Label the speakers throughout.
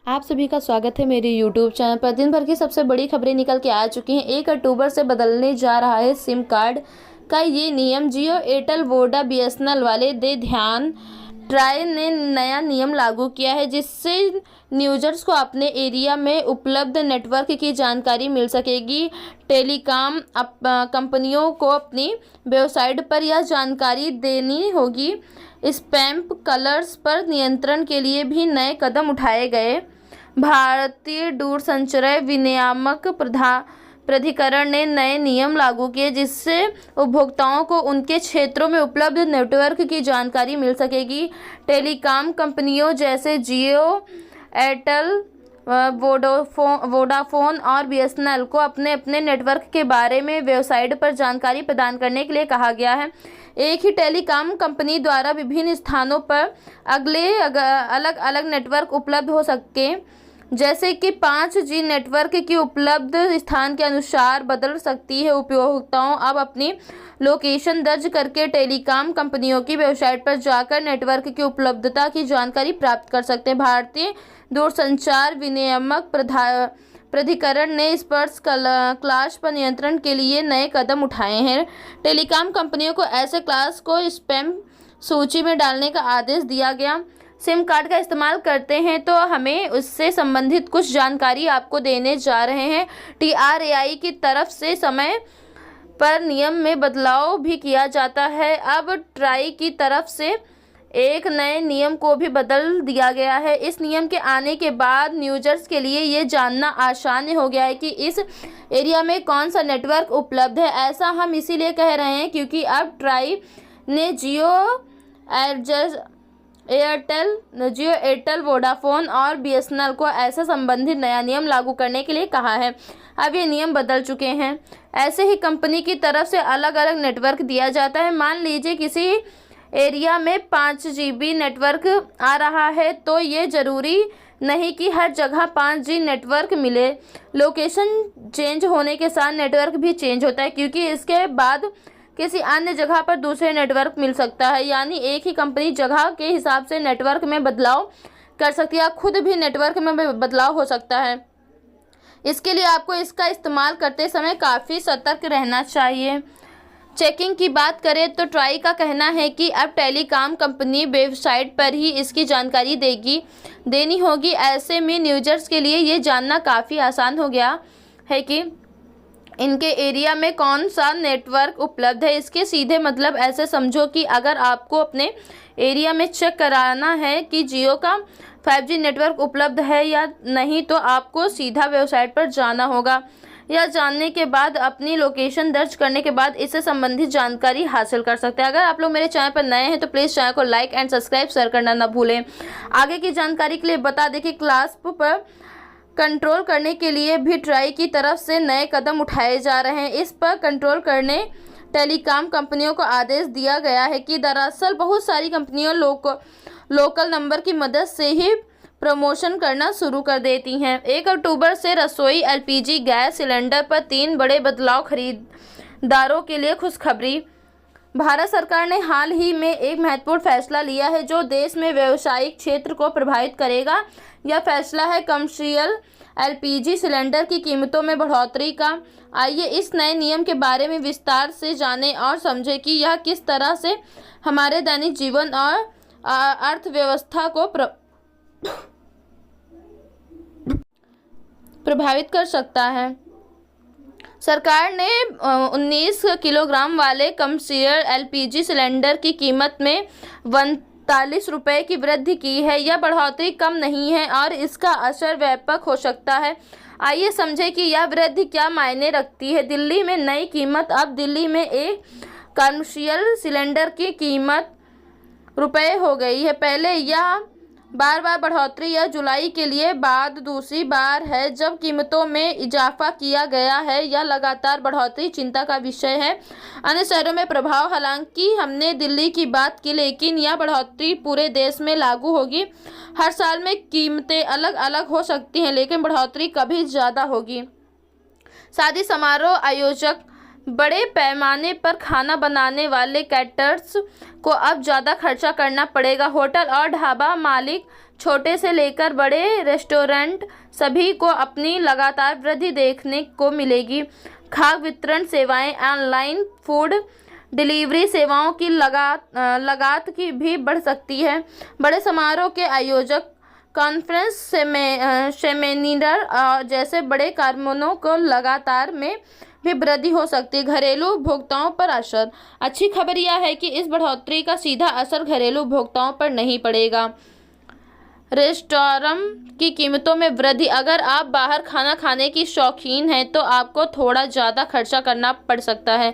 Speaker 1: आप सभी का स्वागत है मेरे YouTube चैनल पर। दिन भर की सबसे बड़ी खबरें निकल के आ चुकी हैं। 1 अक्टूबर से बदलने जा रहा है सिम कार्ड का ये नियम। जियो, एयरटेल, वोडा, बीएसएनएल वाले दे ध्यान। ट्राई ने नया नियम लागू किया है जिससे यूजर्स को अपने एरिया में उपलब्ध नेटवर्क की जानकारी मिल सकेगी। टेलीकॉम कंपनियों को अपनी वेबसाइट पर यह जानकारी देनी होगी। स्पैम कॉलर्स पर नियंत्रण के लिए भी नए कदम उठाए गए। भारतीय दूरसंचार विनियामक प्राधिकरण ने नए नियम लागू किए जिससे उपभोक्ताओं को उनके क्षेत्रों में उपलब्ध नेटवर्क की जानकारी मिल सकेगी। टेलीकॉम कंपनियों जैसे जियो, एयरटेल, वोडाफोन और बीएसएनएल को अपने अपने नेटवर्क के बारे में वेबसाइट पर जानकारी प्रदान करने के लिए कहा गया है। एक ही टेलीकॉम कंपनी द्वारा विभिन्न स्थानों पर अलग अलग नेटवर्क उपलब्ध हो सके, जैसे कि 5G नेटवर्क की उपलब्ध स्थान के अनुसार बदल सकती है। उपभोक्ताओं अब अपनी लोकेशन दर्ज करके टेलीकॉम कंपनियों की वेबसाइट पर जाकर नेटवर्क की उपलब्धता की जानकारी प्राप्त कर सकते हैं। भारतीय दूरसंचार विनियामक प्राधिकरण ने स्पर्श क्लास पर नियंत्रण के लिए नए कदम उठाए हैं। टेलीकॉम कंपनियों को ऐसे क्लास को स्पैम सूची में डालने का आदेश दिया गया। सिम कार्ड का इस्तेमाल करते हैं तो हमें उससे संबंधित कुछ जानकारी आपको देने जा रहे हैं। TRAI की तरफ से समय पर नियम में बदलाव भी किया जाता है। अब ट्राई की तरफ से एक नए नियम को भी बदल दिया गया है। इस नियम के आने के बाद यूजर्स के लिए ये जानना आसान हो गया है कि इस एरिया में कौन सा नेटवर्क उपलब्ध है। ऐसा हम इसीलिए कह रहे हैं क्योंकि अब ट्राई ने जियो, एयरटेल, वोडाफोन और बीएसएनएल को ऐसा संबंधित नया नियम लागू करने के लिए कहा है। अब ये नियम बदल चुके हैं। ऐसे ही कंपनी की तरफ से अलग अलग नेटवर्क दिया जाता है। मान लीजिए किसी एरिया में 5GB नेटवर्क आ रहा है तो ये ज़रूरी नहीं कि हर जगह 5G नेटवर्क मिले। लोकेशन चेंज होने के साथ नेटवर्क भी चेंज होता है, क्योंकि इसके बाद किसी अन्य जगह पर दूसरे नेटवर्क मिल सकता है। यानी एक ही कंपनी जगह के हिसाब से नेटवर्क में बदलाव कर सकती है या खुद भी नेटवर्क में बदलाव हो सकता है। इसके लिए आपको इसका इस्तेमाल करते समय काफ़ी सतर्क रहना चाहिए। चेकिंग की बात करें तो ट्राई का कहना है कि अब टेलीकॉम कंपनी वेबसाइट पर ही इसकी जानकारी देनी होगी। ऐसे में यूजर्स के लिए ये जानना काफ़ी आसान हो गया है कि इनके एरिया में कौन सा नेटवर्क उपलब्ध है। इसके सीधे मतलब ऐसे समझो कि अगर आपको अपने एरिया में चेक कराना है कि जियो का 5G नेटवर्क उपलब्ध है या नहीं, तो आपको सीधा वेबसाइट पर जाना होगा। यह जानने के बाद अपनी लोकेशन दर्ज करने के बाद इससे संबंधित जानकारी हासिल कर सकते हैं। अगर आप लोग मेरे चैनल पर नए हैं तो प्लीज़ चैनल को लाइक एंड सब्सक्राइब शेयर करना ना भूलें। आगे की जानकारी के लिए बता दें कि क्लास पर कंट्रोल करने के लिए भी ट्राई की तरफ से नए कदम उठाए जा रहे हैं। इस पर कंट्रोल करने टेलीकॉम कंपनियों को आदेश दिया गया है कि दरअसल बहुत सारी कंपनियां लोकल नंबर की मदद से ही प्रमोशन करना शुरू कर देती हैं। 1 अक्टूबर से रसोई LPG गैस सिलेंडर पर 3 बड़े बदलाव। खरीदारों के लिए खुशखबरी। भारत सरकार ने हाल ही में एक महत्वपूर्ण फैसला लिया है जो देश में व्यावसायिक क्षेत्र को प्रभावित करेगा। यह फैसला है कमर्शियल LPG सिलेंडर की कीमतों में बढ़ोतरी का। आइए इस नए नियम के बारे में विस्तार से जानें और समझें कि यह किस तरह से हमारे दैनिक जीवन और अर्थव्यवस्था को प्रभावित कर सकता है। सरकार ने 19 किलोग्राम वाले कमर्शियल LPG सिलेंडर की कीमत में 45 रुपये की वृद्धि की है। यह बढ़ोतरी कम नहीं है और इसका असर व्यापक हो सकता है। आइए समझें कि यह वृद्धि क्या मायने रखती है। दिल्ली में नई कीमत। अब दिल्ली में एक कमर्शियल सिलेंडर की कीमत रुपये हो गई है। पहले यह बार बढ़ोतरी यह जुलाई के लिए बाद दूसरी बार है जब कीमतों में इजाफा किया गया है। यह लगातार बढ़ोतरी चिंता का विषय है। अन्य शहरों में प्रभाव। हालांकि हमने दिल्ली की बात की, लेकिन यह बढ़ोतरी पूरे देश में लागू होगी। हर साल में कीमतें अलग अलग हो सकती हैं, लेकिन बढ़ोतरी कभी ज़्यादा होगी। शादी समारोह आयोजक बड़े पैमाने पर खाना बनाने वाले कैटरर्स को अब ज़्यादा खर्चा करना पड़ेगा। होटल और ढाबा मालिक छोटे से लेकर बड़े रेस्टोरेंट सभी को अपनी लगातार वृद्धि देखने को मिलेगी। खाद्य वितरण सेवाएं, ऑनलाइन फूड डिलीवरी सेवाओं की लागत की भी बढ़ सकती है। बड़े समारोह के आयोजक, कॉन्फ्रेंस, सेमिनार जैसे बड़े कार्यक्रमों को लगातार में भी वृद्धि हो सकती है। घरेलू उपभोक्ताओं पर असर। अच्छी खबर यह है कि इस बढ़ोतरी का सीधा असर घरेलू उपभोक्ताओं पर नहीं पड़ेगा। रेस्टोरेंट की कीमतों में वृद्धि। अगर आप बाहर खाना खाने की शौकीन हैं तो आपको थोड़ा ज़्यादा खर्चा करना पड़ सकता है।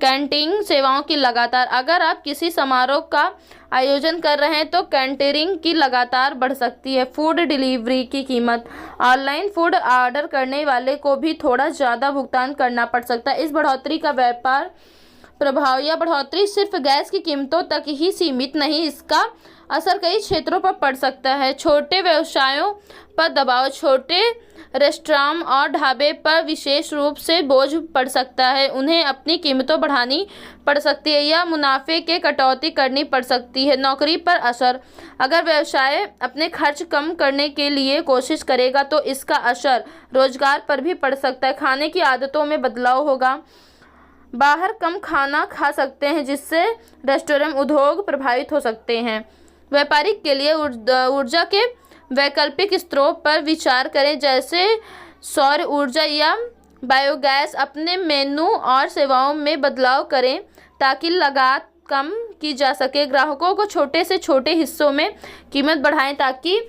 Speaker 1: कैटरिंग सेवाओं की लगातार। अगर आप किसी समारोह का आयोजन कर रहे हैं तो कैटरिंग की लगातार बढ़ सकती है। फूड डिलीवरी की कीमत। ऑनलाइन फूड ऑर्डर करने वाले को भी थोड़ा ज़्यादा भुगतान करना पड़ सकता है। इस बढ़ोतरी का व्यापार प्रभाव। यह बढ़ोतरी सिर्फ गैस की कीमतों तक ही सीमित नहीं, इसका असर कई क्षेत्रों पर पड़ सकता है। छोटे व्यवसायों पर दबाव। छोटे रेस्टोरेंट और ढाबे पर विशेष रूप से बोझ पड़ सकता है। उन्हें अपनी कीमतों बढ़ानी पड़ सकती है या मुनाफे के कटौती करनी पड़ सकती है। नौकरी पर असर। अगर व्यवसाय अपने खर्च कम करने के लिए कोशिश करेगा तो इसका असर रोजगार पर भी पड़ सकता है। खाने की आदतों में बदलाव होगा। बाहर कम खाना खा सकते हैं जिससे रेस्टोरेंट उद्योग प्रभावित हो सकते हैं। व्यापारिक के लिए ऊर्जा के वैकल्पिक स्रोत पर विचार करें जैसे सौर ऊर्जा या बायोगैस। अपने मेनू और सेवाओं में बदलाव करें ताकि लागत कम की जा सके। ग्राहकों को छोटे से छोटे हिस्सों में कीमत बढ़ाएं ताकि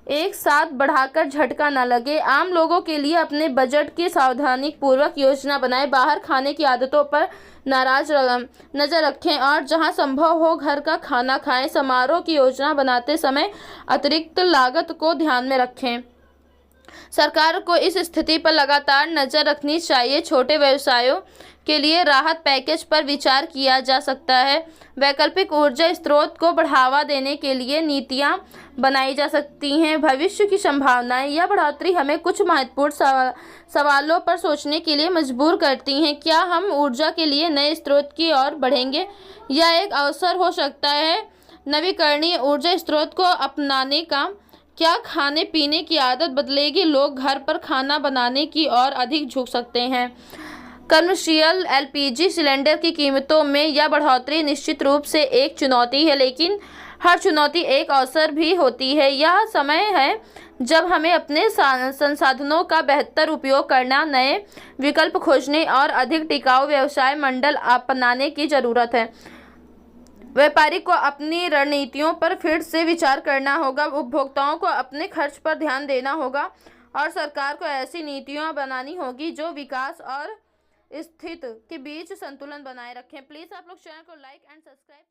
Speaker 1: एक साथ बढ़ाकर झटका न लगे। आम लोगों के लिए अपने बजट की सावधानीपूर्वक योजना बनाएं। बाहर खाने की आदतों पर नज़र रखें और जहां संभव हो घर का खाना खाएं। समारोह की योजना बनाते समय अतिरिक्त लागत को ध्यान में रखें। सरकार को इस स्थिति पर लगातार नज़र रखनी चाहिए। छोटे व्यवसायों के लिए राहत पैकेज पर विचार किया जा सकता है। वैकल्पिक ऊर्जा स्रोत को बढ़ावा देने के लिए नीतियां बनाई जा सकती हैं। भविष्य की संभावनाएं। यह बढ़ोतरी हमें कुछ महत्वपूर्ण सवालों पर सोचने के लिए मजबूर करती हैं। क्या हम ऊर्जा के लिए नए स्रोत की ओर बढ़ेंगे? यह एक अवसर हो सकता है नवीकरणीय ऊर्जा स्रोत को अपनाने का। क्या खाने पीने की आदत बदलेगी? लोग घर पर खाना बनाने की ओर अधिक झुक सकते हैं। कमर्शियल एलपीजी सिलेंडर की कीमतों में यह बढ़ोतरी निश्चित रूप से एक चुनौती है, लेकिन हर चुनौती एक अवसर भी होती है। यह समय है जब हमें अपने संसाधनों का बेहतर उपयोग करना, नए विकल्प खोजने और अधिक टिकाऊ व्यवसाय मॉडल अपनाने की ज़रूरत है। व्यापारी को अपनी रणनीतियों पर फिर से विचार करना होगा। उपभोक्ताओं को अपने खर्च पर ध्यान देना होगा और सरकार को ऐसी नीतियाँ बनानी होगी जो विकास और स्थिति के बीच संतुलन बनाए रखें। प्लीज़ आप लोग चैनल को लाइक एंड सब्सक्राइब